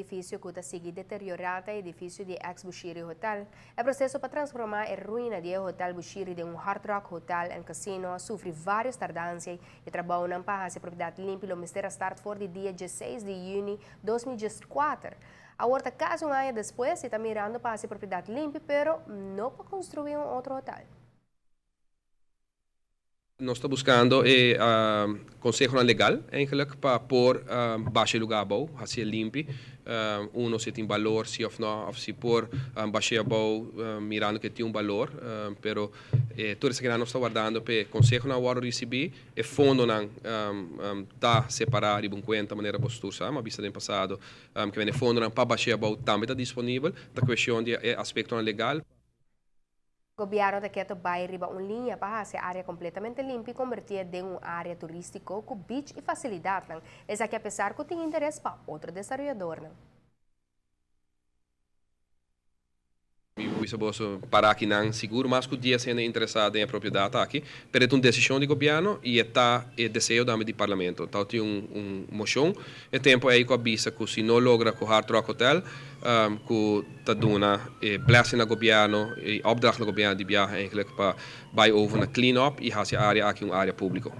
edifício que está seguindo deteriorado, edifício de ex-Bushiri Hotel. O processo para transformar a ruína de Hotel Bushiri de Hard Rock Hotel and Casino sofre várias tardanças e trabalho na paz e propriedade limpa e o mistério start for de dia 16 de junho de 2024. A outra casa um ano depois está mirando para a propriedade limpa, pero não para construir outro hotel. Nós estamos buscando conselho legal, eigenlijk, para pôr baixo lugar bom, assim limpo, se tem valor, se ou não, ou se pôr baixo bom, mirando que tem valor, pero tudo isso que nós estamos guardando para conselho na hora de receber, e fundo não está separado de conta maneira bostosa, mas vista do passado, que vem fundo não para baixo bom também está disponível, da questão de aspecto legal. O governo quer bairro uma linha para a área completamente limpa e convertir em área turística com beach e facilidade. Essa que apesar que tem interesse para outro desenvolvedor. Isso posso parar aqui não seguro, mas que o dia sendo interessado em a propriedade aqui, mas é uma decisão do governo e está o desejo também do parlamento. Então tem moção, e tempo aí que avisa que se não logra com Hard Rock Hotel, que está dando blessing no governo e opdracht no governo de viagem eigenlijk para bij over na clean up e essa área aqui uma área pública.